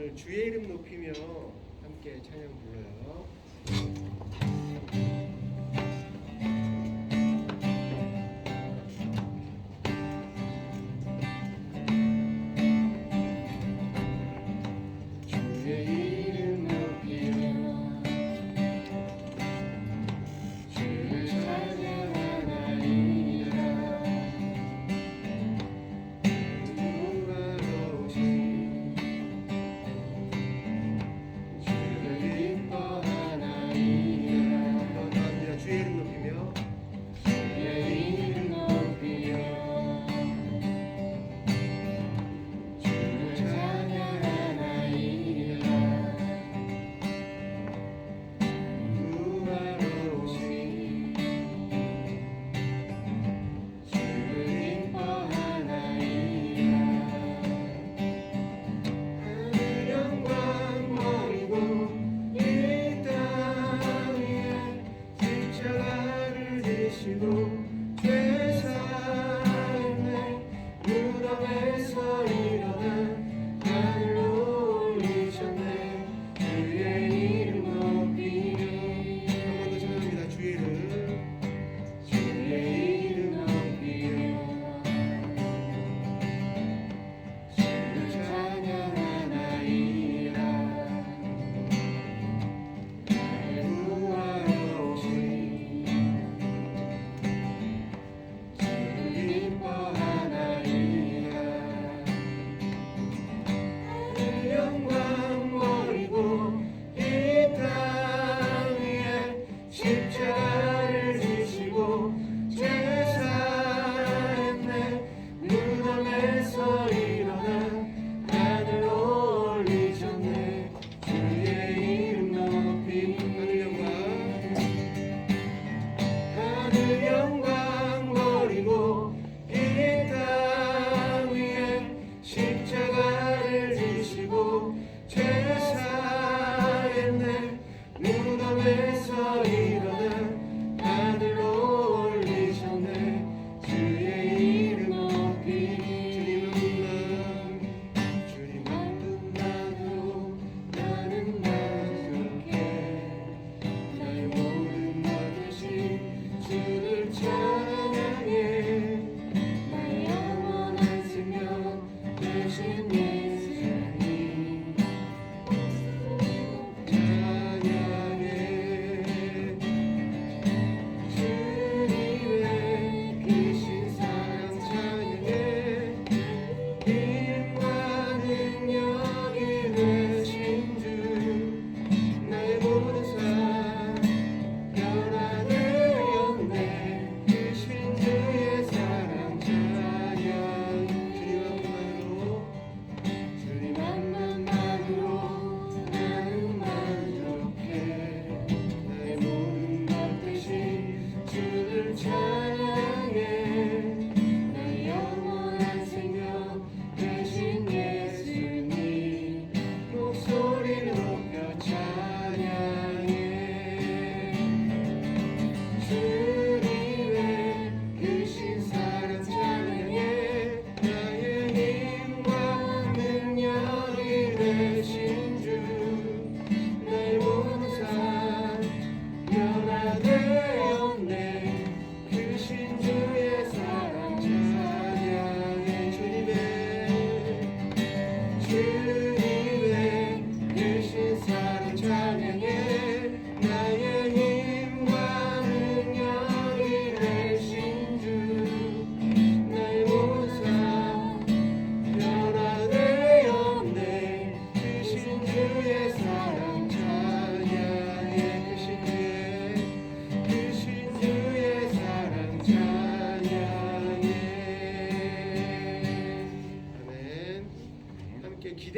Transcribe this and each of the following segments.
오늘 주의 이름 높이며 함께 찬양 불러요.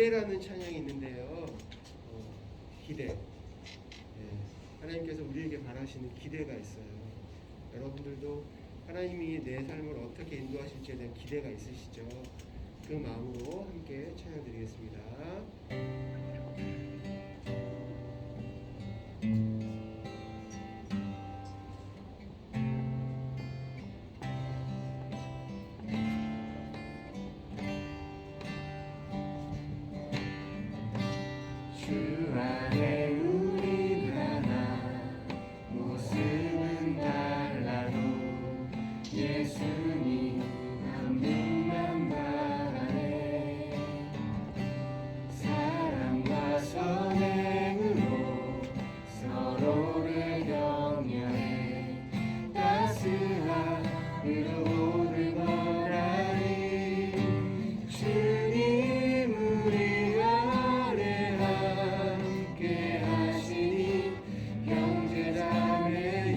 기대라는 찬양이 있는데요. 기대. 네, 하나님께서 우리에게 바라시는 기대가 있어요. 여러분들도 하나님이 내 삶을 어떻게 인도하실지에 대한 기대가 있으시죠? 그 마음으로 함께 찬양드리겠습니다. 안에 우린 하나 모습은 달라도 예수님 한 분만 바라네 사랑과 선행으로 서로를 격려해 따스한 의로움을 바라리 주님 우리 아래 함께 하시니 형제자매의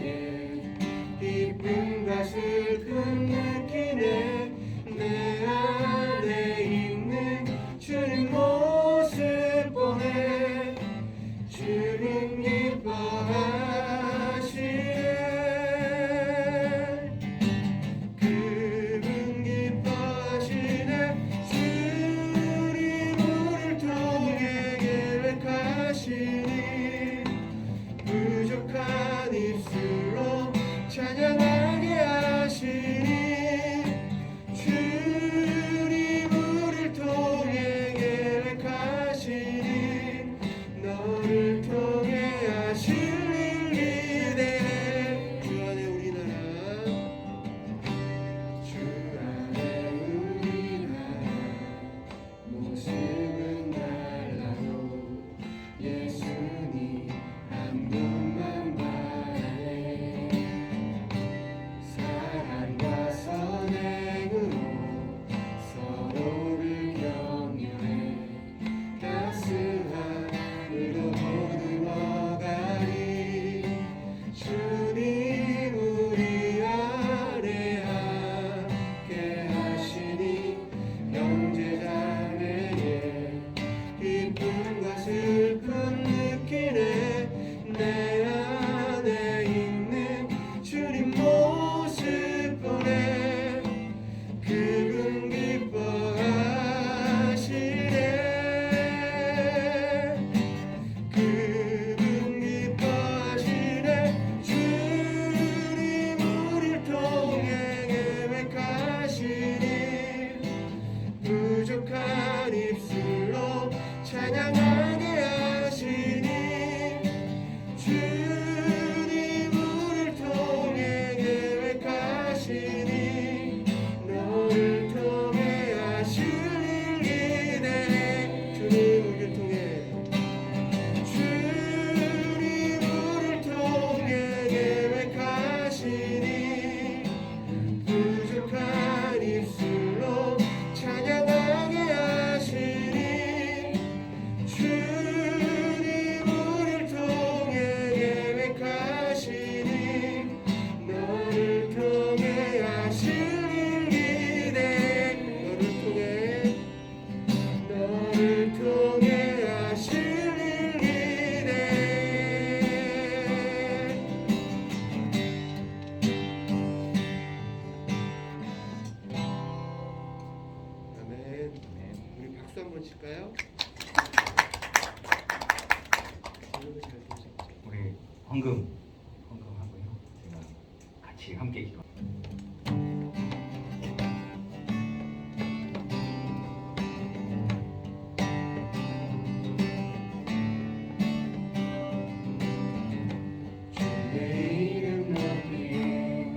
기쁨과 슬픔 느끼네 내 안에 있는 주님 모습 보네 주님 기뻐하시네 그분 기뻐하시네 주님 우리를 통해 계획하시니 부족한 입술로 찬양하게 하시니 주님 우리를 통해 계획하시니 너를 통해 하실 일이 되네 주 안에 우리나라 주 안에 우리나라 모습은 달라도 예수님 한 분만 바라네 사랑과 선행으로 서로를 격려해 따스한 의로 거듭어가리 주님 우리 아래 함께 하시니 형제자매의 기쁨과 슬픔 느끼네 내 안에 있는 주님 모습 보네 그분 기뻐하시네 그분 기뻐하시네 주님 우리를 통해 계획하시니 부족한 입술로 찬양하게 하시니 주님 우리를 통해 계획하시니 너를 통해 하실 일이 되네 주님 우리를 통해 주님 우리를 통해 계획하시니 부족한 입술로 찬양하게 하시니 주님 우리를 통해 계획하시니 너를 통해 하실 일이 돼 너를 통해 하실 일이 돼 아멘 우리 박수 한번 칠까요? 제목을 잘 보셨죠? 우리 헌금하고요. 제가 같이 함께 기도. 주의 이름 높이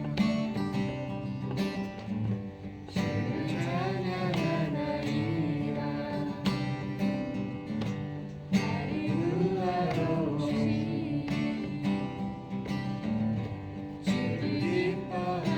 주를 찬양하나이다 나를 구하러 오신 주를 기뻐하시네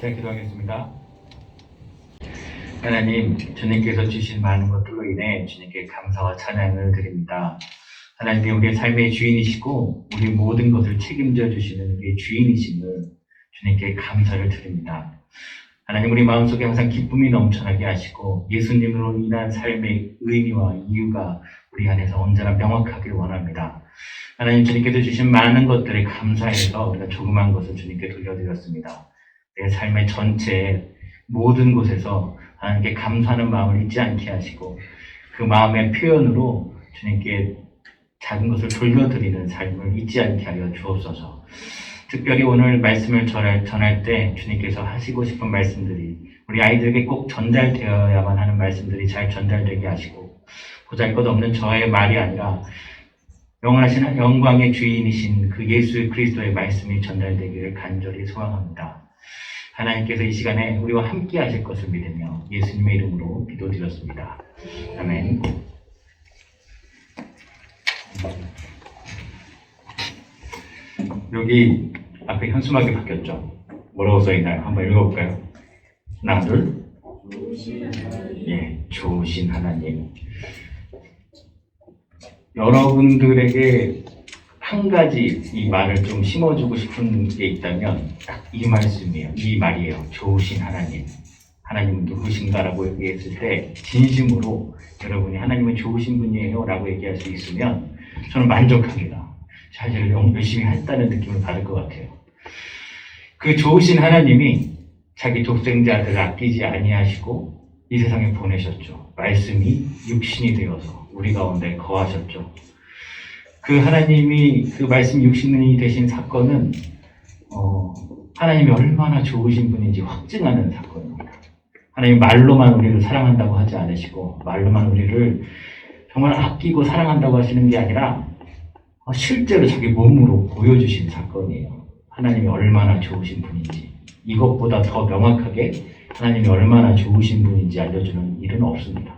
자, 기도하겠습니다. 하나님, 주님께서 주신 많은 것들로 인해 주님께 감사와 찬양을 드립니다. 하나님이 우리의 삶의 주인이시고 우리 모든 것을 책임져 주시는 우리의 주인이심을 주님께 감사를 드립니다. 하나님, 우리 마음속에 항상 기쁨이 넘쳐나게 하시고 예수님으로 인한 삶의 의미와 이유가 우리 안에서 언제나 명확하길 원합니다. 하나님, 주님께서 주신 많은 것들에 감사해서 우리가 조그만 것을 주님께 돌려드렸습니다. 내 삶의 전체 모든 곳에서 하나님께 감사하는 마음을 잊지 않게 하시고 그 마음의 표현으로 주님께 작은 것을 돌려드리는 삶을 잊지 않게 하여 주옵소서. 특별히 오늘 말씀을 전할 때 주님께서 하시고 싶은 말씀들이 우리 아이들에게 꼭 전달되어야만 하는 말씀들이 잘 전달되게 하시고 보잘것없는 저의 말이 아니라 영원하신 영광의 주인이신 그 예수 그리스도의 말씀이 전달되기를 간절히 소망합니다. 하나님께서 이 시간에 우리와 함께 하실 것을 믿으며 예수님의 이름으로 기도드렸습니다. 아멘. 여기 앞에 현수막이 바뀌었죠? 뭐라고 써있나요? 한번 읽어볼까요? 하나, 둘. 예, 좋으신 하나님. 여러분들에게 한 가지 이 말을 좀 심어주고 싶은 게 있다면 딱 이 말씀이에요. 이 말이에요. 좋으신 하나님. 하나님은 누구신가라고 얘기했을 때 진심으로 여러분이 하나님은 좋으신 분이에요 라고 얘기할 수 있으면 저는 만족합니다. 잘 열심히 했다는 느낌을 받을 것 같아요. 그 좋으신 하나님이 자기 독생자들을 아끼지 아니하시고 이 세상에 보내셨죠. 말씀이 육신이 되어서 우리 가운데 거하셨죠. 그 하나님이 그 말씀 육신이 되신 사건은 하나님이 얼마나 좋으신 분인지 확증하는 사건입니다. 하나님 말로만 우리를 사랑한다고 하지 않으시고 말로만 우리를 정말 아끼고 사랑한다고 하시는 게 아니라 실제로 자기 몸으로 보여주신 사건이에요. 하나님이 얼마나 좋으신 분인지 이것보다 더 명확하게 하나님이 얼마나 좋으신 분인지 알려주는 일은 없습니다.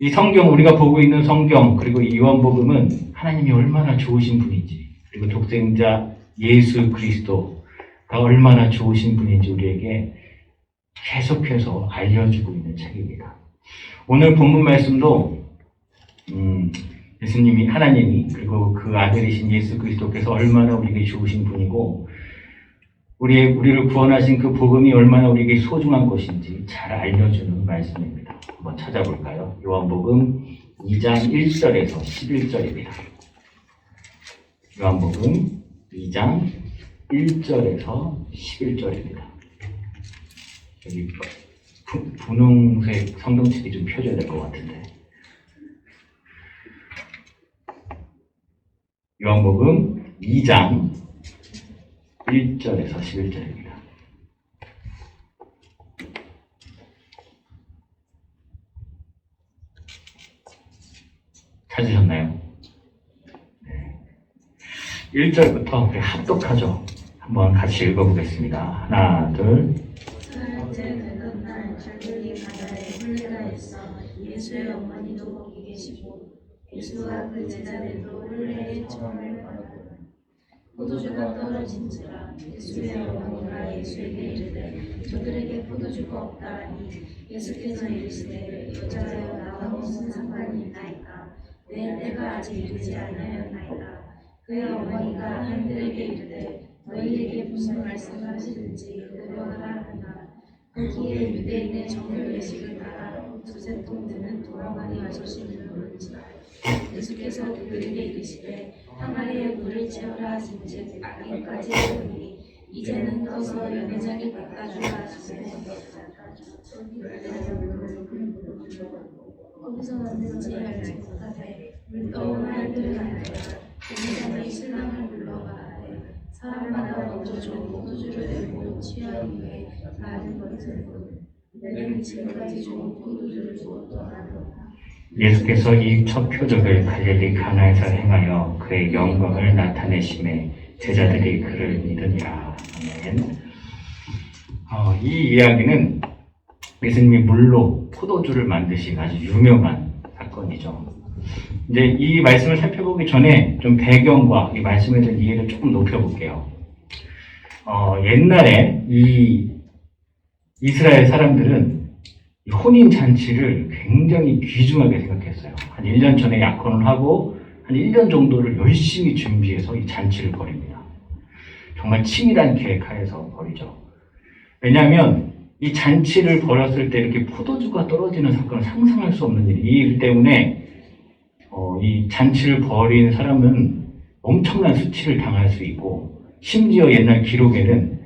이 성경, 우리가 보고 있는 성경 그리고 이 요한복음은 하나님이 얼마나 좋으신 분인지 그리고 독생자 예수 그리스도가 얼마나 좋으신 분인지 우리에게 계속해서 알려주고 있는 책입니다. 오늘 본문 말씀도 예수님이 하나님이 그리고 그 아들이신 예수 그리스도께서 얼마나 우리에게 좋으신 분이고 우리를 구원하신 그 복음이 얼마나 우리에게 소중한 것인지 잘 알려주는 말씀입니다. 한번 찾아볼까요? 요한복음 2장 1절에서 11절입니다. 요한복음 2장 1절에서 11절입니다. 여기 분홍색 성경책이 좀 펴줘야 될 것 같은데. 요한복음 2장 1절에서 11절입니다. 찾으셨나요? 네. 1절부터 우리 합독하죠. 한번 같이 읽어보겠습니다. 하나, 둘. 사흘째 되던 날 절들이 바다에 홀레가 있어 예수의 어머니도 거기 계시고 예수와 그 제자들도 홀레의 처음을 받았고 포도주가 떨어진지라 예수의 어머니가 예수에게 이르되 저들에게 포도주가 없다 하니 예수께서 이르시되 여자여 나와 무슨 상관이 있나이까 내 때가 아직 이르지 아니하였나이다. 그의 어머니가 한들에게 이르되 너희에게 무슨 말씀하시든지 의뢰하라 하나 거기에 유대인의 정결 예식을 따라 두세 통 드는 도랑아리 아저씨를 부른지라 예수께서 그들에게 이르시되 항아리에 물을 채우라 하신즉 악기까지 채우니 이제는 떠서 연회장에 갖다 주라 하시되 거기서 왔는지 알지 못하되 물 떠온 한들 가니라 연회장이 신랑을 불러가라되 사람마다 먼저 좋은 포도주를 내고 취한 후에 많은 것을 내는 지금까지 좋은 포도주를 주었다 하노라. 예수께서 이 첫 표적을 갈릴리 가나에서 행하여 그의 영광을 나타내심에 제자들이 그를 믿으니라. 아멘. 이 이야기는 예수님이 물로 포도주를 만드신 아주 유명한 사건이죠. 이제 이 말씀을 살펴보기 전에 좀 배경과 이 말씀에 대한 이해를 조금 높여볼게요. 옛날에 이 이스라엘 사람들은 이 혼인 잔치를 굉장히 귀중하게 생각했어요. 한 1년 전에 약혼을 하고 한 1년 정도를 열심히 준비해서 이 잔치를 벌입니다. 정말 치밀한 계획하에서 벌이죠. 왜냐하면 이 잔치를 벌였을 때 이렇게 포도주가 떨어지는 사건은 상상할 수 없는 일이 이 일 때문에 이 잔치를 벌인 사람은 엄청난 수치를 당할 수 있고 심지어 옛날 기록에는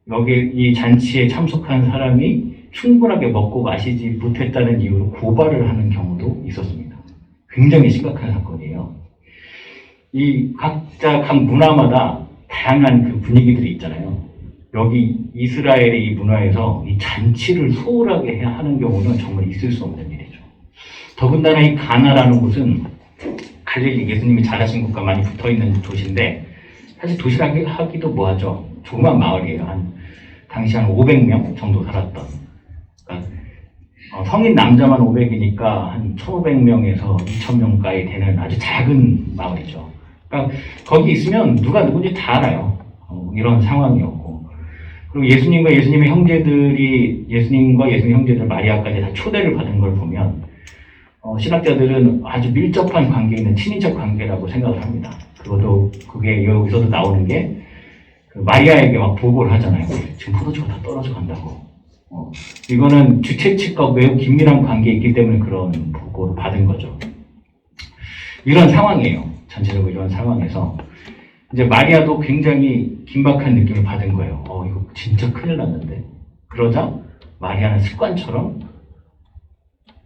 여기 이 잔치에 참석한 사람이 충분하게 먹고 마시지 못했다는 이유로 고발을 하는 경우도 있었습니다. 굉장히 심각한 사건이에요. 이 각자 각 문화마다 다양한 그 분위기들이 있잖아요. 여기 이스라엘의 이 문화에서 이 잔치를 소홀하게 하는 경우는 정말 있을 수 없는 일이죠. 더군다나 이 가나라는 곳은 갈릴리 예수님이 자라신 곳과 많이 붙어있는 도시인데 사실 도시라기도 뭐하죠. 조그만 마을이에요. 당시 한 500명 정도 살았던. 그러니까 성인 남자만 500이니까 한 1,500명에서 2,000명까지 되는 아주 작은 마을이죠. 그러니까 거기 있으면 누가 누군지 다 알아요. 이런 상황이었고. 그리고 예수님과 예수님의 형제들 마리아까지 다 초대를 받은 걸 보면 신학자들은 아주 밀접한 관계에 있는 친인척 관계라고 생각을 합니다. 그게 여기서도 나오는 게 그 마리아에게 막 보고를 하잖아요. 지금 포도주가 다 떨어져 간다고. 이거는 주최 측과 매우 긴밀한 관계에 있기 때문에 그런 보고를 받은 거죠. 이런 상황이에요. 전체적으로 이런 상황에서 이제 마리아도 굉장히 긴박한 느낌을 받은 거예요. 이거 진짜 큰일 났는데. 그러자 마리아는 습관처럼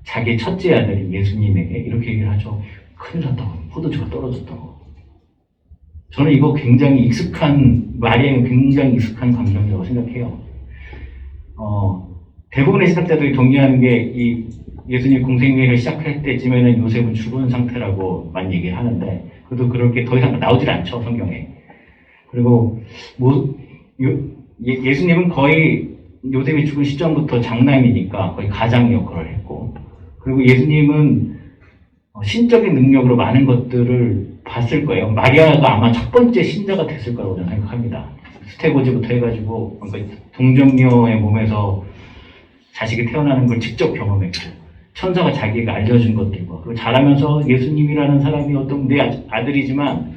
자기 첫째 아들인 예수님에게 이렇게 얘기를 하죠. 큰일 났다고. 포도주가 떨어졌다고. 저는 이거 굉장히 마리아에게 굉장히 익숙한 감정이라고 생각해요. 대부분의 신학자들이 동의하는 게 이 예수님 공생애를 시작할 때쯤에는 요셉은 죽은 상태라고 많이 얘기를 하는데 그래도 그렇게 더 이상 나오질 않죠, 성경에. 그리고 예수님은 거의 요셉이 죽은 시점부터 장남이니까 거의 가장 역할을 했고 그리고 예수님은 신적인 능력으로 많은 것들을 봤을 거예요. 마리아가 아마 첫 번째 신자가 됐을 거라고 저는 생각합니다. 수태고지부터 해가지고 그러니까 동정녀의 몸에서 자식이 태어나는 걸 직접 경험했고 천사가 자기가 알려준 것들과 그리고 자라면서 예수님이라는 사람이 어떤 내 아들이지만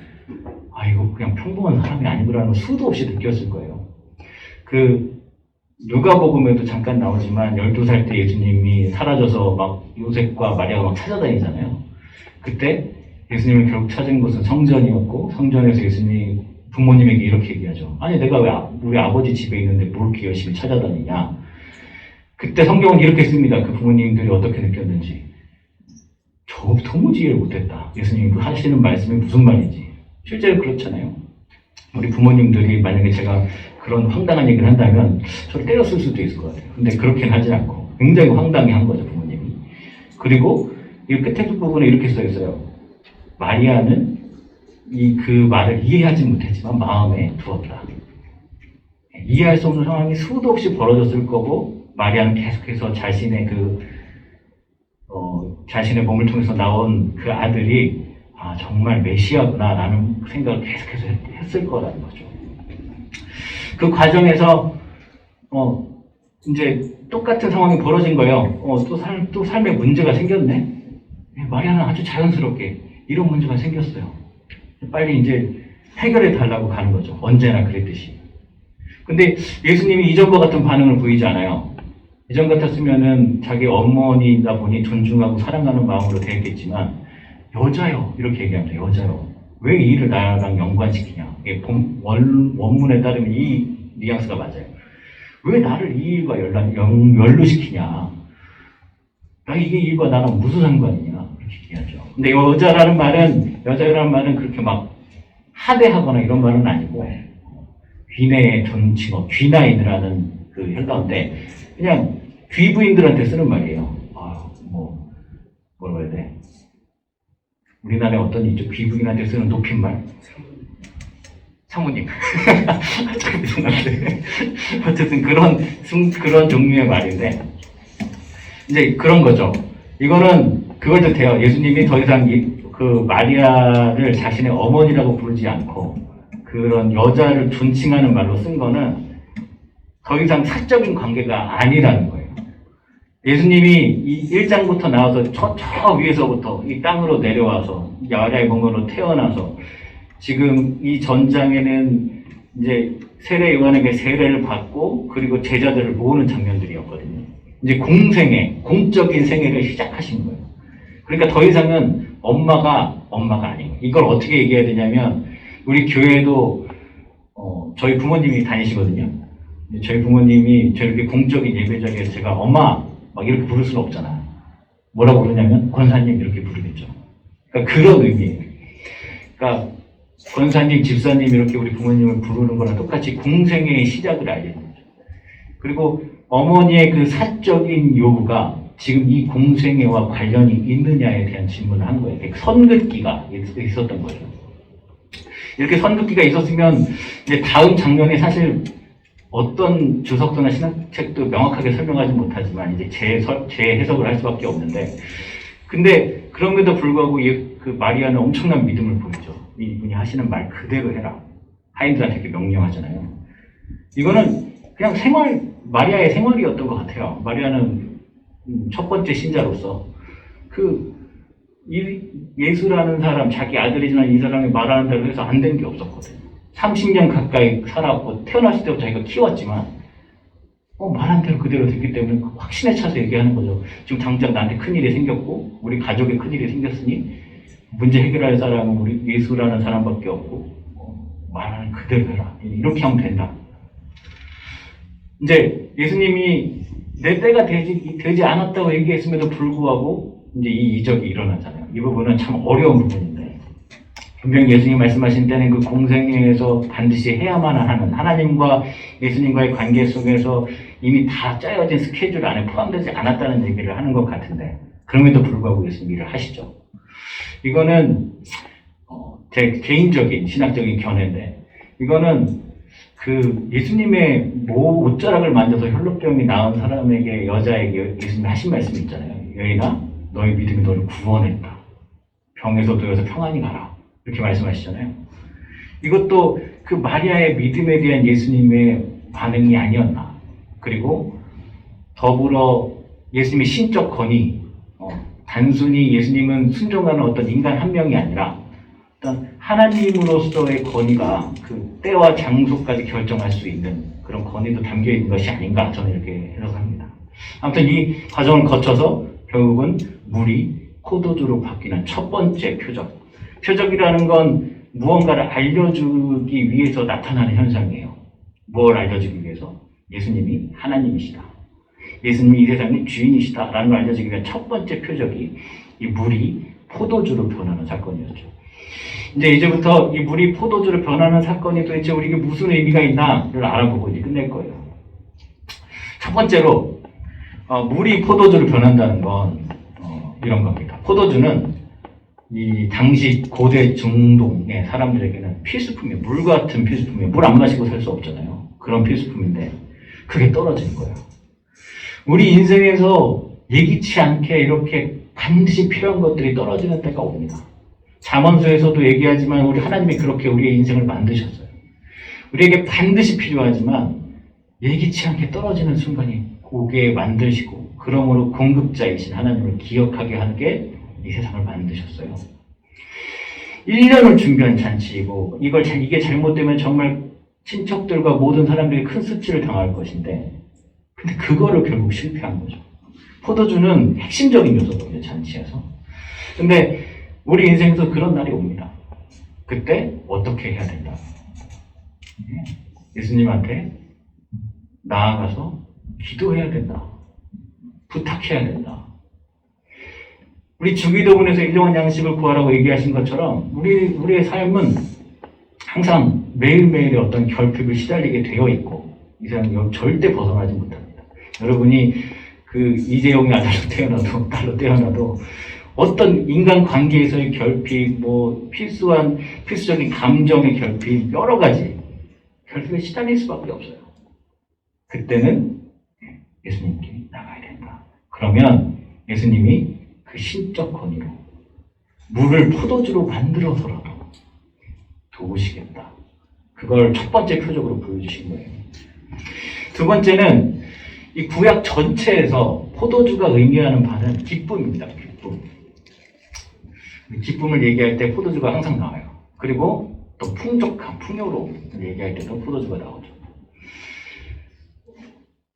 이거 그냥 평범한 사람이 아니구라는 걸 수도 없이 느꼈을 거예요. 누가복음에도 잠깐 나오지만 12살 때 예수님이 사라져서 막 요셉과 마리아가 막 찾아다니잖아요. 그때 예수님을 결국 찾은 곳은 성전이었고 성전에서 예수님이 부모님에게 이렇게 얘기하죠. 아니 내가 왜 우리 아버지 집에 있는데 뭘 이렇게 열심히 찾아다니냐. 그때 성경은 이렇게 씁니다. 그 부모님들이 어떻게 느꼈는지. 저 도무지 이해를 못했다. 예수님이 하시는 말씀이 무슨 말인지. 실제로 그렇잖아요. 우리 부모님들이 만약에 제가 그런 황당한 얘기를 한다면 저를 때렸을 수도 있을 것 같아요. 근데 그렇게는 하지 않고 굉장히 황당해 한 거죠, 부모님이. 그리고 이 끝에 부분에 이렇게 써 있어요. 마리아는 그 말을 이해하지 못했지만 마음에 두었다. 이해할 수 없는 상황이 수도 없이 벌어졌을 거고 마리아는 계속해서 자신의 자신의 몸을 통해서 나온 그 아들이 정말 메시아구나 라는 생각을 계속해서 했을 거라는 거죠. 그 과정에서 이제 똑같은 상황이 벌어진 거예요. 또 삶에 문제가 생겼네. 마리아는 아주 자연스럽게 이런 문제가 생겼어요. 빨리 이제 해결해 달라고 가는 거죠. 언제나 그랬듯이. 근데 예수님이 이전과 같은 반응을 보이지 않아요. 이전 같았으면은 자기 어머니이다 보니 존중하고 사랑하는 마음으로 대했겠지만 여자요 이렇게 얘기합니다. 여자요. 왜 이 일을 나랑 연관시키냐. 이게 원문에 따르면 이 뉘앙스가 맞아요. 왜 나를 이 일과 연루시키냐. 이게 이 일과 나랑 무슨 상관이냐. 이렇게 얘기하죠. 근데 여자라는 말은 그렇게 막 하대하거나 이런 말은 아니고 귀내의 존칭어, 귀나인이라는 그 헬라어인데 그냥 귀부인들한테 쓰는 말이에요. 뭐라고 해야 돼? 우리나라에 어떤 있죠? 귀부인한테 쓰는 높임말? 사모님. 참 이상한데. 어쨌든 그런 종류의 말인데 이제 그런 거죠. 이거는 그걸 뜻해요. 예수님이 더 이상 그 마리아를 자신의 어머니라고 부르지 않고 그런 여자를 존칭하는 말로 쓴 거는 더 이상 사적인 관계가 아니라는 거예요. 예수님이 이 1장부터 나와서 저 위에서부터 이 땅으로 내려와서 마리아의 몸으로 태어나서 지금 이 전장에는 이제 세례 요한에게 세례를 받고 그리고 제자들을 모으는 장면들이었거든요. 이제 공적인 생애를 시작하신 거예요. 그러니까 더 이상은 엄마가 아니에요. 이걸 어떻게 얘기해야 되냐면 우리 교회도 저희 부모님이 다니시거든요. 저희 부모님이 저렇게 공적인 예배 자리에서 제가 엄마 막 이렇게 부를 수는 없잖아요. 뭐라고 부르냐면 권사님 이렇게 부르겠죠. 그러니까 그런 의미예요. 그러니까 권사님, 집사님 이렇게 우리 부모님을 부르는 거랑 똑같이 공생애의 시작을 알게 되죠. 그리고 어머니의 그 사적인 요구가 지금 이 공생애와 관련이 있느냐에 대한 질문을 한 거예요. 선긋기가 있었던 거죠. 이렇게 선긋기가 있었으면 이제 다음 장면에 사실 어떤 주석서나 신학책도 명확하게 설명하지 못하지만 이제 제 해석을 할 수밖에 없는데, 근데 그럼에도 불구하고 그 마리아는 엄청난 믿음을 보이죠. 이분이 하시는 말 그대로 해라. 하인들한테 이렇게 명령하잖아요. 이거는 그냥 마리아의 생활이었던 것 같아요. 마리아는 첫 번째 신자로서 예수라는 사람, 자기 아들이지만 이 사람이 말하는 대로 해서 안 된 게 없었거든요. 30년 가까이 살았고 태어났을 때부터 자기가 키웠지만 말한 대로 그대로 됐기 때문에 확신에 차서 얘기하는 거죠. 지금 당장 나한테 큰일이 생겼고 우리 가족에 큰일이 생겼으니 문제 해결할 사람은 우리 예수라는 사람밖에 없고 말하는 그대로 해라. 이렇게 하면 된다. 이제 예수님이 내 때가 되지 않았다고 얘기했음에도 불구하고 이제 이 이적이 일어나잖아요. 이 부분은 참 어려운 부분인데 분명히 예수님이 말씀하신 때는 그 공생애에서 반드시 해야만 하는 하나님과 예수님과의 관계 속에서 이미 다 짜여진 스케줄 안에 포함되지 않았다는 얘기를 하는 것 같은데 그럼에도 불구하고 예수님이 일을 하시죠. 이거는 제 개인적인 신학적인 견해인데 이거는 그 예수님의 옷자락을 만져서 혈루병이 나은 사람에게 여자에게 예수님이 하신 말씀이 있잖아요. 여인아 너의 믿음이 너를 구원했다. 병에서 놓여서 평안히 가라. 이렇게 말씀하시잖아요. 이것도 그 마리아의 믿음에 대한 예수님의 반응이 아니었나. 그리고 더불어 예수님의 신적 권위, 단순히 예수님은 순종하는 어떤 인간 한 명이 아니라 어떤 하나님으로서의 권위가 그 때와 장소까지 결정할 수 있는 그런 권위도 담겨 있는 것이 아닌가 저는 이렇게 해석합니다. 아무튼 이 과정을 거쳐서 결국은 물이 포도주로 바뀌는 첫 번째 표적. 표적이라는 건 무언가를 알려주기 위해서 나타나는 현상이에요. 뭘 알려주기 위해서? 예수님이 하나님이시다. 예수님이 이 세상의 주인이시다라는 걸 알려주기 위한 첫 번째 표적이 이 물이 포도주로 변하는 사건이었죠. 이제부터 이 물이 포도주로 변하는 사건이 도대체 우리에게 무슨 의미가 있나를 알아보고 이제 끝낼 거예요. 첫 번째로 물이 포도주로 변한다는 건 이런 겁니다. 포도주는 이 당시 고대 중동의 사람들에게는 필수품이에요. 물 같은 필수품이에요. 물 안 마시고 살 수 없잖아요. 그런 필수품인데 그게 떨어지는 거예요. 우리 인생에서 예기치 않게 이렇게 반드시 필요한 것들이 떨어지는 때가 옵니다. 잠언서에서도 얘기하지만 우리 하나님이 그렇게 우리의 인생을 만드셨어요. 우리에게 반드시 필요하지만 예기치 않게 떨어지는 순간이 오게 만드시고 그러므로 공급자이신 하나님을 기억하게 하는 게 이 세상을 만드셨어요. 1년을 준비한 잔치이고 이게 잘못되면 정말 친척들과 모든 사람들이 큰 수치를 당할 것인데 근데 그거를 결국 실패한 거죠. 포도주는 핵심적인 요소거든요. 잔치에서. 근데 우리 인생에서 그런 날이 옵니다. 그때 어떻게 해야 된다? 예수님한테 나아가서 기도해야 된다. 부탁해야 된다. 우리 주기도문에서 일용할 양식을 구하라고 얘기하신 것처럼 우리의 삶은 항상 매일매일의 어떤 결핍을 시달리게 되어 있고 이 세상에 절대 벗어나지 못합니다. 여러분이 그 이재용의 아들로 태어나도 어떤 인간 관계에서의 결핍, 필수적인 감정의 결핍, 여러 가지 결핍에 시달릴 수밖에 없어요. 그때는 예수님께 나가야 된다. 그러면 예수님이 그 신적 권위로 물을 포도주로 만들어서라도 도우시겠다. 그걸 첫 번째 표적으로 보여주신 거예요. 두 번째는 이 구약 전체에서 포도주가 의미하는 바는 기쁨입니다. 기쁨. 기쁨을 얘기할 때 포도주가 항상 나와요. 그리고 또 풍족함, 풍요로움을 얘기할 때도 포도주가 나오죠.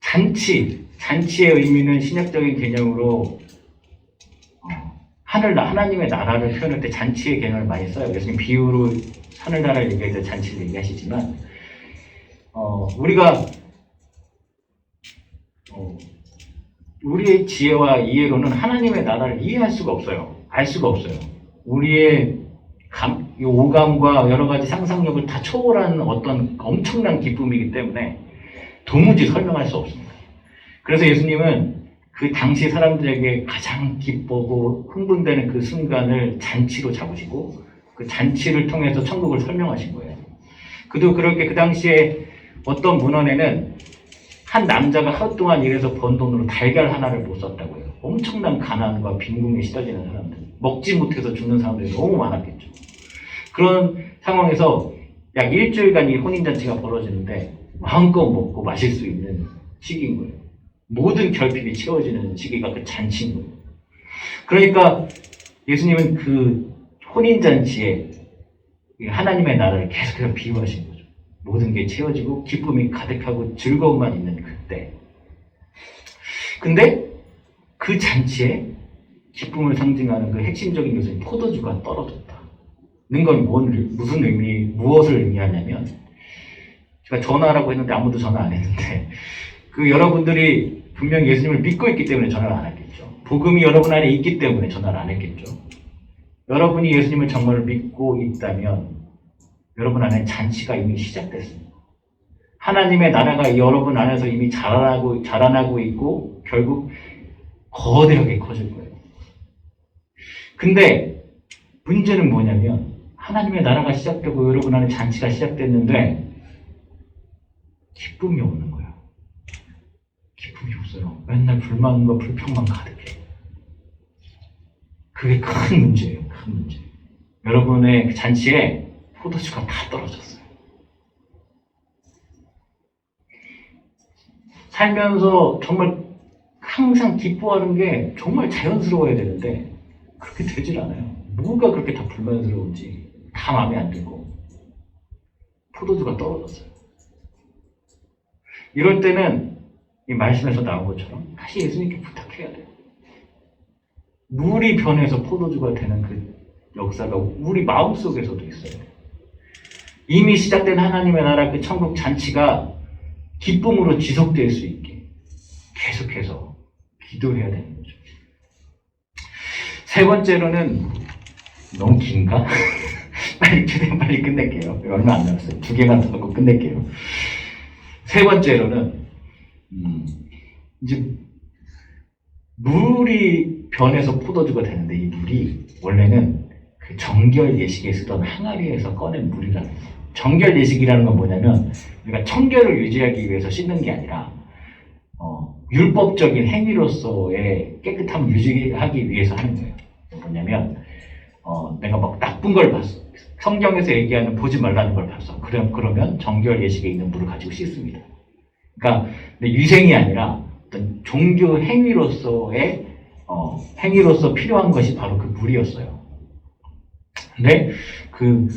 잔치의 의미는 신약적인 개념으로 하나님의 나라를 표현할 때 잔치의 개념을 많이 써요. 예수님 비유로 하늘나라를 얘기할 때 잔치를 얘기하시지만 우리가 우리의 지혜와 이해로는 하나님의 나라를 이해할 수가 없어요. 알 수가 없어요. 우리의 오감과 여러 가지 상상력을 다 초월한 어떤 엄청난 기쁨이기 때문에 도무지 설명할 수 없습니다. 그래서 예수님은 그 당시 사람들에게 가장 기쁘고 흥분되는 그 순간을 잔치로 잡으시고 그 잔치를 통해서 천국을 설명하신 거예요. 그도 그렇게 그 당시에 어떤 문헌에는 한 남자가 하루 동안 일해서 번 돈으로 달걀 하나를 못 샀다고 해요. 엄청난 가난과 빈궁에 시달리는 사람들, 먹지 못해서 죽는 사람들이 너무 많았겠죠. 그런 상황에서 약 일주일간 이 혼인잔치가 벌어지는데 마음껏 먹고 마실 수 있는 시기인 거예요. 모든 결핍이 채워지는 시기가 그 잔치인 거예요. 그러니까 예수님은 그 혼인잔치에 하나님의 나라를 계속해서 비유하신 거죠. 모든 게 채워지고 기쁨이 가득하고 즐거움만 있는 그때. 근데 그 잔치에 기쁨을 상징하는 그 핵심적인 요소인 포도주가 떨어졌다는 건 무엇을 의미하냐면, 제가 전화라고 했는데 아무도 전화 안 했는데, 여러분들이 분명히 예수님을 믿고 있기 때문에 전화를 안 했겠죠. 복음이 여러분 안에 있기 때문에 전화를 안 했겠죠. 여러분이 예수님을 정말 믿고 있다면 여러분 안에 잔치가 이미 시작됐습니다. 하나님의 나라가 여러분 안에서 이미 자라나고 있고 결국 거대하게 커질 거예요. 근데 문제는 뭐냐면 하나님의 나라가 시작되고 여러분 안에 잔치가 시작됐는데 기쁨이 없는 거예요. 기쁨이 없어요. 맨날 불만과 불평만 가득해. 그게 큰 문제예요. 큰 문제. 여러분의 그 잔치에 포도주가 다 떨어졌어요. 살면서 정말 항상 기뻐하는 게 정말 자연스러워야 되는데 그렇게 되질 않아요. 뭐가 그렇게 다 불만스러운지 다 마음에 안 들고 포도주가 떨어졌어요. 이럴 때는 이 말씀에서 나온 것처럼 다시 예수님께 부탁해야 돼요. 물이 변해서 포도주가 되는 그 역사가 우리 마음속에서도 있어요. 이미 시작된 하나님의 나라 그 천국 잔치가 기쁨으로 지속될 수 있게 계속해서 기도해야 되는 거죠. 세 번째로는 너무 긴가? 빨리 끝낼게요. 얼마 안 남았어요. 2개만 더 하고 끝낼게요. 세 번째로는 이제 물이 변해서 포도주가 되는데 이 물이 원래는 그 정결 예식에 쓰던 항아리에서 꺼낸 물이라는 거예요. 정결 예식이라는 건 뭐냐면 우리가 청결을 유지하기 위해서 씻는 게 아니라 율법적인 행위로서의 깨끗함을 유지하기 위해서 하는 거예요. 뭐냐면 내가 막 나쁜 걸 봤어. 성경에서 얘기하는 보지 말라는 걸 봤어. 그러면 정결 예식에 있는 물을 가지고 씻습니다. 그러니까 위생이 아니라 어떤 종교 행위로서의 행위로서 필요한 것이 바로 그 물이었어요. 근데 그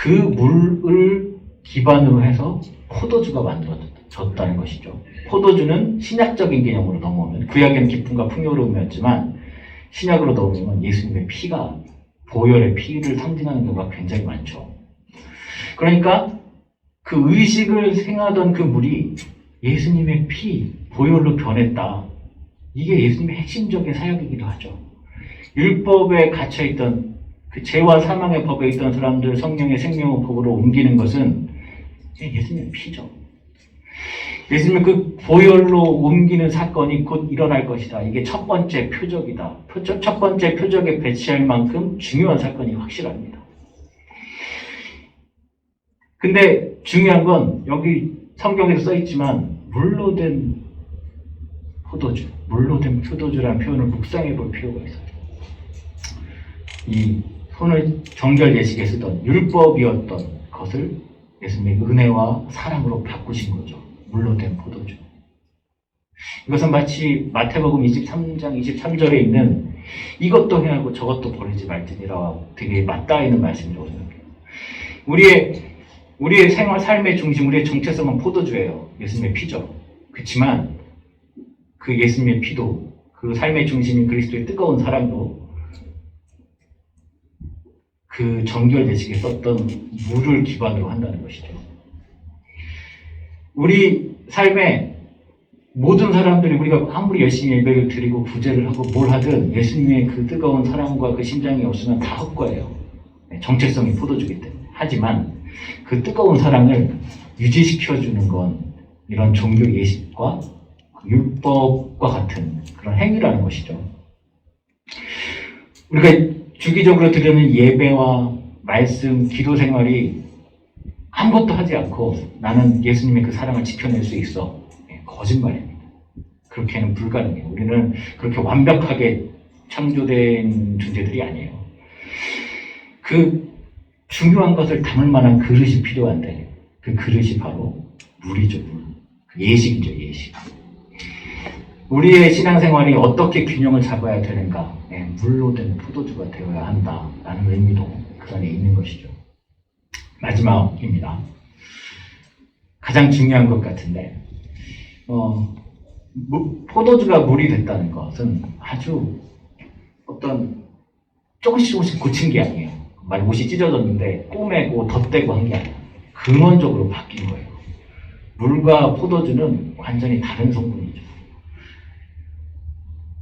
물을 기반으로 해서 포도주가 만들어졌다는 것이죠. 포도주는 신약적인 개념으로 넘어오면 구약에는 기쁨과 풍요로움이었지만 신약으로 넘어오면 예수님의 피가 보혈의 피를 상징하는 경우가 굉장히 많죠. 그러니까 그 의식을 행하던 그 물이 예수님의 피, 보혈로 변했다. 이게 예수님의 핵심적인 사역이기도 하죠. 율법에 갇혀있던 그 죄와 사망의 법에 있던 사람들 성령의 생명의 법으로 옮기는 것은 예수님의 피죠. 예수님의 그 보혈로 옮기는 사건이 곧 일어날 것이다. 이게 첫 번째 표적이다. 첫 번째 표적에 배치할 만큼 중요한 사건이 확실합니다. 근데 중요한 건 여기 성경에도 써있지만 물로 된 포도주라는 표현을 묵상해 볼 필요가 있어요. 이 손을 정결 예식에 쓰던 율법이었던 것을 예수님의 은혜와 사랑으로 바꾸신 거죠. 물로 된 포도주. 이것은 마치 마태복음 23장 23절에 있는 이것도 행하고 저것도 버리지 말지니라 되게 맞닿아 있는 말씀이라고 생각해요. 우리의 생활, 삶의 중심, 우리의 정체성은 포도주예요. 예수님의 피죠. 그렇지만 그 예수님의 피도, 그 삶의 중심인 그리스도의 뜨거운 사랑도 그 정결 예식에 썼던 물을 기반으로 한다는 것이죠. 우리 삶에 모든 사람들이 우리가 아무리 열심히 예배를 드리고 구제를 하고 뭘 하든 예수님의 그 뜨거운 사랑과 그 심장이 없으면 다 헛거예요. 정체성이 포도주기 때문에. 하지만 그 뜨거운 사랑을 유지시켜주는 건 이런 종교 예식과 율법과 같은 그런 행위라는 것이죠. 우리가 주기적으로 드리는 예배와 말씀, 기도 생활이 아무것도 하지 않고 나는 예수님의 그 사랑을 지켜낼 수 있어. 거짓말입니다. 그렇게는 불가능해요. 우리는 그렇게 완벽하게 창조된 존재들이 아니에요. 그 중요한 것을 담을 만한 그릇이 필요한데 그 그릇이 바로 물이죠. 물. 예식이죠. 예식. 우리의 신앙생활이 어떻게 균형을 잡아야 되는가? 물로 된 포도주가 되어야 한다라는 의미도 그 안에 있는 것이죠. 마지막입니다. 가장 중요한 것 같은데 포도주가 물이 됐다는 것은 아주 어떤 조금씩 고친 게 아니에요. 만약 옷이 찢어졌는데 꼬매고 덧대고 한 게 아니에요. 근원적으로 바뀐 거예요. 물과 포도주는 완전히 다른 성분이죠.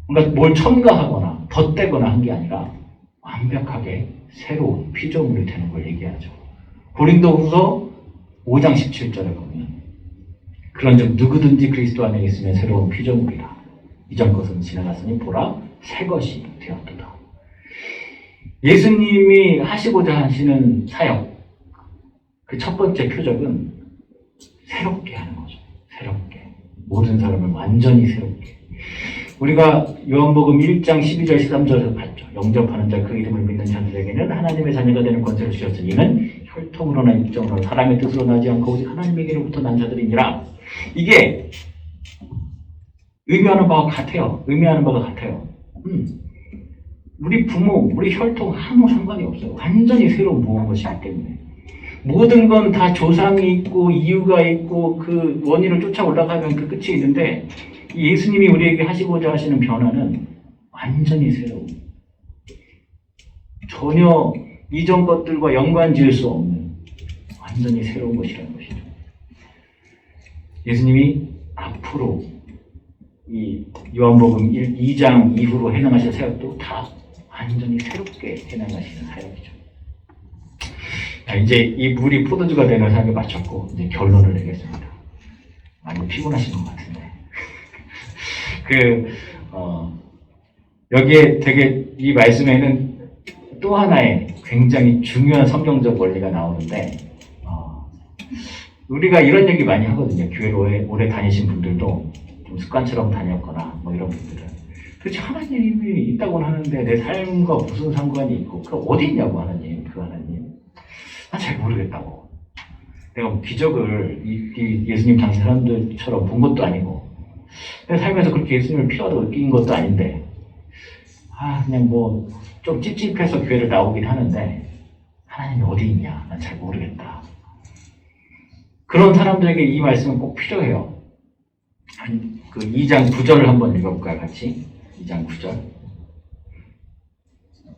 그러니까 뭘 첨가하거나 덧대거나 한 게 아니라 완벽하게 새로운 피조물이 되는 걸 얘기하죠. 고린도후서 5장 17절에 보면 그런즉 누구든지 그리스도 안에 있으면 새로운 피조물이라. 이전 것은 지나갔으니 보라 새 것이 되었도다. 예수님이 하시고자 하시는 사역, 그 첫 번째 표적은 새롭게 하는 거죠. 새롭게. 모든 사람을 완전히 새롭게. 우리가 요한복음 1장 12절 13절에서 봤죠. 영접하는 자 그 이름을 믿는 자들에게는 하나님의 자녀가 되는 권세를 주셨으니 이는 혈통으로나 육정으로나 사람의 뜻으로 나지 않고 오직 하나님에게로부터 난 자들이니라. 이게 의미하는 바가 같아요. 우리 부모, 우리 혈통 아무 상관이 없어요. 완전히 새로운 모은 것이기 때문에. 모든 건 다 조상이 있고 이유가 있고 그 원인을 쫓아 올라가면 그 끝이 있는데 예수님이 우리에게 하시고자 하시는 변화는 완전히 새로운, 전혀 이전 것들과 연관 지을 수 없는 완전히 새로운 것이라는 것이죠. 예수님이 앞으로 이 요한복음 2장 이후로 해나가실 사역도 다 완전히 새롭게 해나가시는 사역이죠. 이제 이 물이 포도주가 되는 사역에 마쳤고 이제 결론을 내겠습니다. 많이 피곤하신 것 같은데. 여기에 되게 이 말씀에는 또 하나의 굉장히 중요한 성경적 원리가 나오는데, 우리가 이런 얘기 많이 하거든요. 교회를 오래 다니신 분들도 좀 습관처럼 다녔거나 뭐 이런 분들은 도대체 하나님이 있다고는 하는데 내 삶과 무슨 상관이 있고 그 어디 있냐고 하나님, 그 하나님. 난 잘 모르겠다고. 내가 뭐 기적을 이 예수님 당시 사람들처럼 본 것도 아니고 내 삶에서 그렇게 예수님을 필요하다고 느낀 것도 아닌데 그냥 뭐 좀 찝찝해서 교회를 나오긴 하는데 하나님이 어디 있냐? 난 잘 모르겠다. 그런 사람들에게 이 말씀은 꼭 필요해요. 그 2장 9절을 한번 읽어볼까요? 같이. 2장 9절.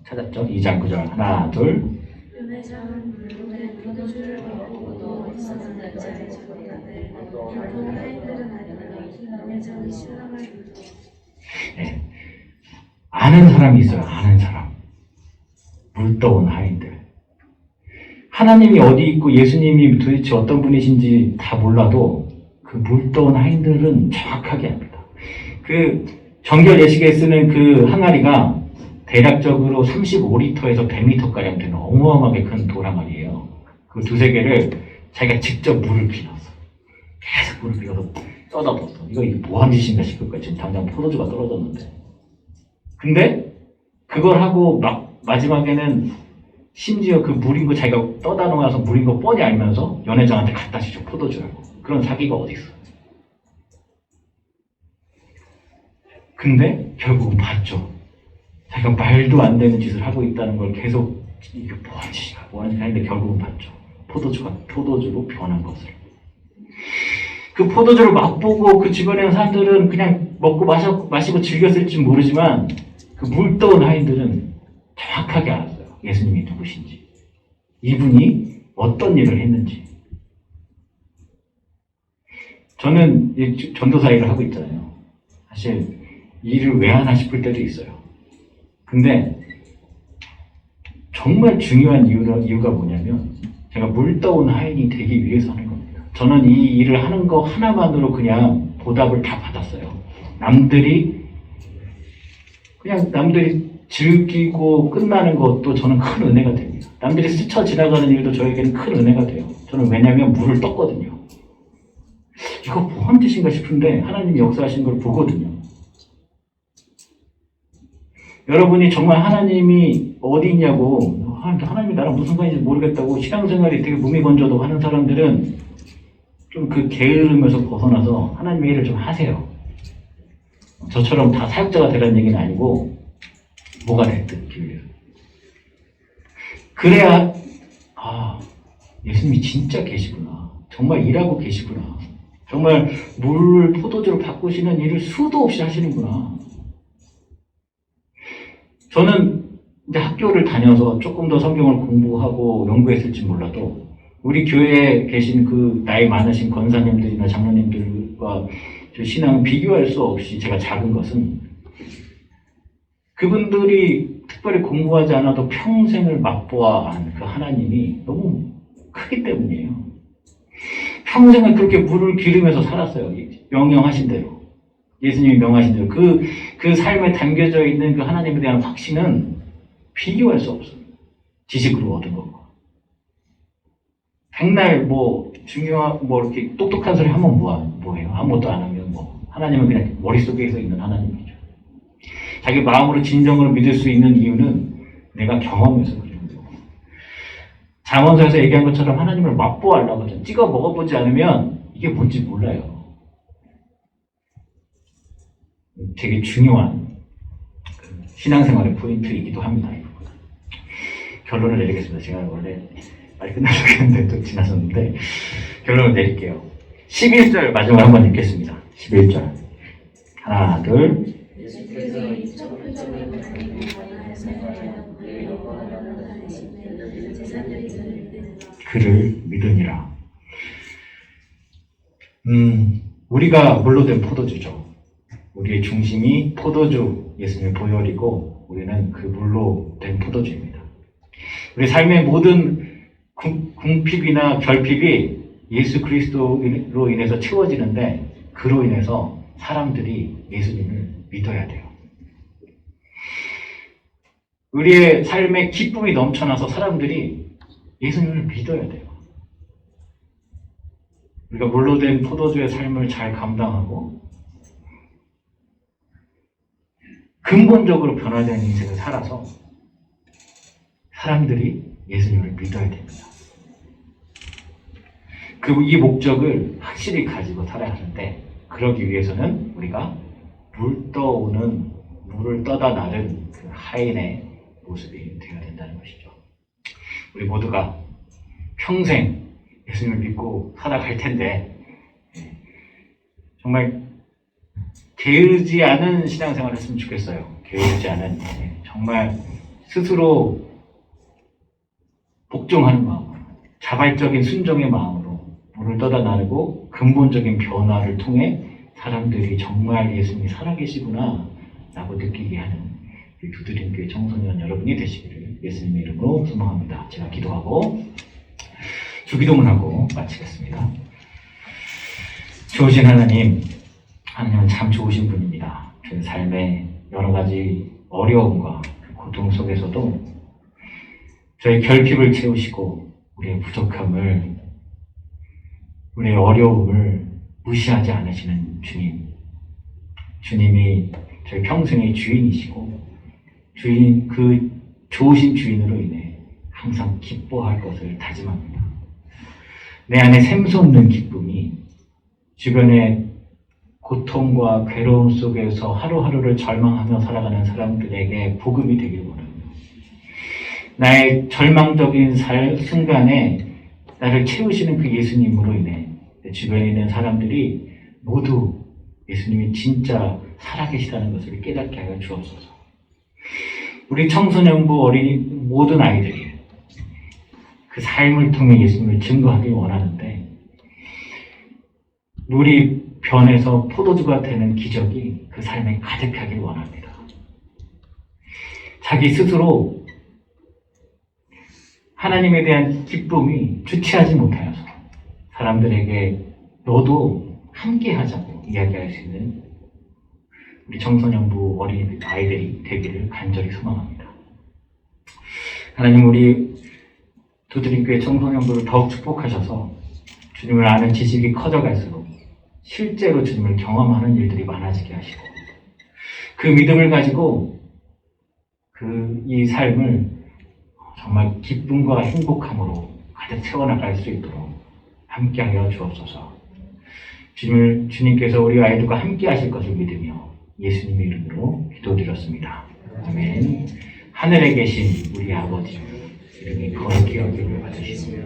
찾았죠? 2장 9절. 하나, 둘. 은혜자는 물로 된 포도주를 먹고 또 어디서 났는지 알지 못하되 보통 하인들은 아니라 은혜자는 신랑을 불러. 네. 아는 사람이 있어요. 아는 사람. 물떠온 하인들. 하나님이 어디 있고 예수님이 도대체 어떤 분이신지 다 몰라도 그 물떠온 하인들은 정확하게 압니다. 그 정결 예식에 쓰는 그 항아리가 대략적으로 35리터에서 100리터가량 되는 어마어마하게 큰 돌항아리예요. 그 두세 개를 자기가 직접 물을 빌었어. 계속 물을 빌어서 떠다 뒀어. 이게 뭐한 짓인가 싶을 거야. 지금 당장 포도주가 떨어졌는데. 근데 그걸 하고 마지막에는 심지어 그 물인 거 자기가 떠다 놓아서 물인 거 뻔히 알면서 연회장한테 갖다 주죠. 포도주라고. 그런 사기가 어디 있어. 근데 결국은 봤죠. 자기가 말도 안 되는 짓을 하고 있다는 걸 계속 이게 뭐하는 짓이야 하는데 결국은 봤죠. 포도주로 변한 것을. 그 포도주를 맛보고 그 주변에 있는 사람들은 그냥 먹고 마시고 즐겼을지 모르지만 그 물떠온 하인들은 정확하게 알았어요. 예수님이 누구신지. 이분이 어떤 일을 했는지. 저는 전도사 일을 하고 있잖아요. 사실 일을 왜 하나 싶을 때도 있어요. 근데 정말 중요한 이유가 뭐냐면 제가 물떠온 하인이 되기 위해서 하는 겁니다. 저는 이 일을 하는 거 하나만으로 그냥 보답을 다 받았어요. 남들이 즐기고 끝나는 것도 저는 큰 은혜가 됩니다. 남들이 스쳐 지나가는 일도 저에게는 큰 은혜가 돼요. 저는 왜냐면 물을 떴거든요. 이거 뭐하는 뜻인가 싶은데 하나님이 역사하신 걸 보거든요. 여러분이 정말 하나님이 어디 있냐고 하나님이 나랑 무슨 관계인지 모르겠다고 신앙생활이 되게 무미건조도 하는 사람들은 좀 그 게으름에서 벗어나서 하나님의 일을 좀 하세요. 저처럼 다 사역자가 되라는 얘기는 아니고 뭐가 됐든 기회를. 그래야 예수님이 진짜 계시구나. 정말 일하고 계시구나. 정말 물 포도주로 바꾸시는 일을 수도 없이 하시는구나. 저는 이제 학교를 다녀서 조금 더 성경을 공부하고 연구했을지 몰라도 우리 교회에 계신 그 나이 많으신 권사님들이나 장로님들과 저 신앙은 비교할 수 없이 제가 작은 것은 그분들이 특별히 공부하지 않아도 평생을 맛보아한 그 하나님이 너무 크기 때문이에요. 평생을 그렇게 물을 기르면서 살았어요. 명령하신 대로. 예수님이 명하신 대로. 그 삶에 담겨져 있는 그 하나님에 대한 확신은 비교할 수 없어요. 지식으로 얻은 거고. 백날 이렇게 똑똑한 소리 하면 뭐예요? 아무것도 안 하면 하나님은 그냥 머릿속에서 있는 하나님이죠. 자기 마음으로 진정으로 믿을 수 있는 이유는 내가 경험해서 그래요. 잠언서에서 얘기한 것처럼 하나님을 맛보아하려고 하죠. 찍어 먹어보지 않으면 이게 뭔지 몰라요. 되게 중요한 신앙생활의 포인트이기도 합니다. 결론을 내리겠습니다. 제가 원래 빨리 끝나려고 했는데 또 지나섰는데 결론을 내릴게요. 11절 마지막으로 한번 읽겠습니다. 11절 하나 둘 예수께서 이 첫 표적을 가리고 원하여서 그를 여호와라고 하시면 제사들이 그를 믿으니라. 우리가 물로 된 포도주죠. 우리의 중심이 포도주 예수님의 보혈이고 우리는 그 물로 된 포도주입니다. 우리 삶의 모든 궁핍이나 결핍이 예수 그리스도로 인해서 채워지는데 그로 인해서 사람들이 예수님을 믿어야 돼요. 우리의 삶에 기쁨이 넘쳐나서 사람들이 예수님을 믿어야 돼요. 우리가 물로 된 포도주의 삶을 잘 감당하고 근본적으로 변화된 인생을 살아서 사람들이 예수님을 믿어야 됩니다. 이 목적을 확실히 가지고 살아야 하는데 그러기 위해서는 우리가 물을 떠다 나른 그 하인의 모습이 되어야 된다는 것이죠. 우리 모두가 평생 예수님을 믿고 살아갈 텐데 정말 게으르지 않은 신앙생활을 했으면 좋겠어요. 게으르지 않은 정말 스스로 복종하는 마음으로 자발적인 순종의 마음으로 물을 떠다 나르고 근본적인 변화를 통해 사람들이 정말 예수님이 살아계시구나 라고 느끼게 하는 우리 두드림교회 청소년 여러분이 되시기를 예수님의 이름으로 소망합니다. 제가 기도하고 주기도문 하고 마치겠습니다. 좋으신 하나님은 참 좋으신 분입니다. 저희 삶의 여러 가지 어려움과 고통 속에서도 저희 결핍을 채우시고 우리의 부족함을 우리의 어려움을 무시하지 않으시는 주님. 주님이 저희 평생의 주인이시고 그 좋으신 주인으로 인해 항상 기뻐할 것을 다짐합니다. 내 안에 샘솟는 기쁨이 주변의 고통과 괴로움 속에서 하루하루를 절망하며 살아가는 사람들에게 복음이 되길 원합니다. 나의 절망적인 순간에 나를 채우시는 그 예수님으로 인해 내 주변에 있는 사람들이 모두 예수님이 진짜 살아계시다는 것을 깨닫게 하여 주옵소서. 우리 청소년부 어린이 모든 아이들이 그 삶을 통해 예수님을 증거하길 원하는데 물이 변해서 포도주가 되는 기적이 그 삶에 가득하길 원합니다. 자기 스스로 하나님에 대한 기쁨이 주체하지 못하여서 사람들에게 너도 함께 하자고 이야기할 수 있는 우리 청소년부 어린이 아이들이 되기를 간절히 소망합니다. 하나님, 우리 두드림교회 청소년부를 더욱 축복하셔서 주님을 아는 지식이 커져갈수록 실제로 주님을 경험하는 일들이 많아지게 하시고 그 믿음을 가지고 이 삶을 정말 기쁨과 행복함으로 가득 채워나갈 수 있도록 함께하여 주옵소서. 주님께서 우리 아이들과 함께 하실 것을 믿으며 예수님의 이름으로 기도드렸습니다. 아멘. 하늘에 계신 우리 아버지, 이름이 거룩히 여김을 받으시며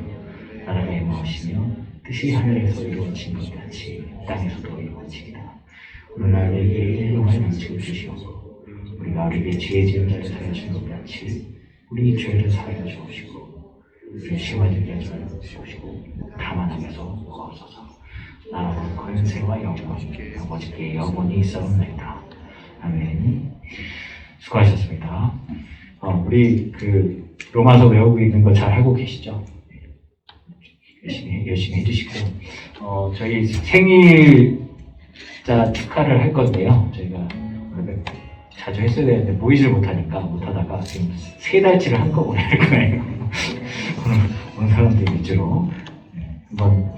나라가 임하시며 뜻이 하늘에서 이루어진 것 같이 땅에서도 이루어지리다. 오늘날 우리에게 일용할 양식을 주시옵고 우리가 우리에게 죄 지은 자를 사하여 준 것 같이 우리 죄를 사하여 주옵시고 우리를 시험에 들게 하지 마시옵시고 다만 하면서 구하소서. 나라와 권세와 영광 아버지께 영원히 있사옵나이다. 아멘. 수고하셨습니다. 우리 로마서 외우고 있는 거 잘 하고 계시죠? 열심히 해주시고 저희 생일자 축하를 할 건데요. 저희가 자주 했어야 되는데 모이질 못하다가 지금 3달치를 한꺼번에 할 거예요. 온 사람들 위주로 한번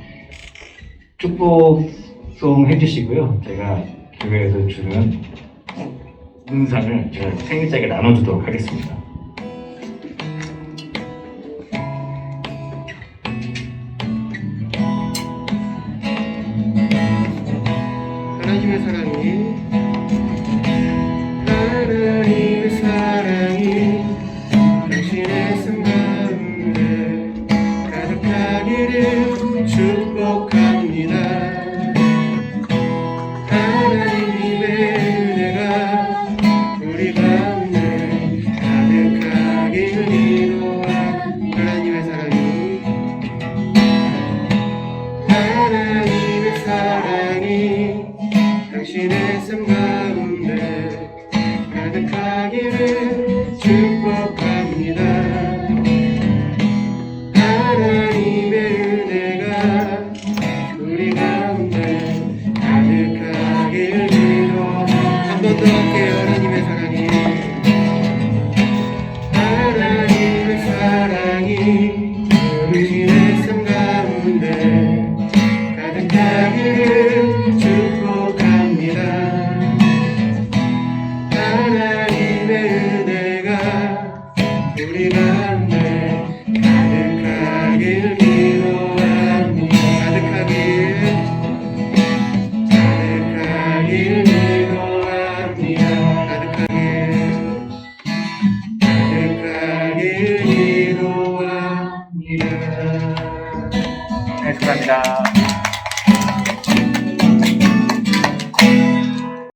축복송 해주시고요. 제가 교회에서 주는 은상을 제가 생일자에게 나눠주도록 하겠습니다. 하나님의 사랑이 당신의 삶 가운데 가득하기를 축복합니다. 하나님의 은혜가 우리 가운데 가득하기를 기도합니다. 하나님의 사랑이 당신의 삶 가운데 가득하기를 축복합니다. 하나님의 은혜가 우리 가운데 가득하기를 기도합니다. 한 번 더 할게요. 하나님의 사랑이 당신의 삶 가운데 가득하기를 축복합니다. 하나님의 은혜가 우리 가운데 가득하길 기도합니다. 가득하길 기도합니다. 가득하길 기도합니다. 네, 축하합니다.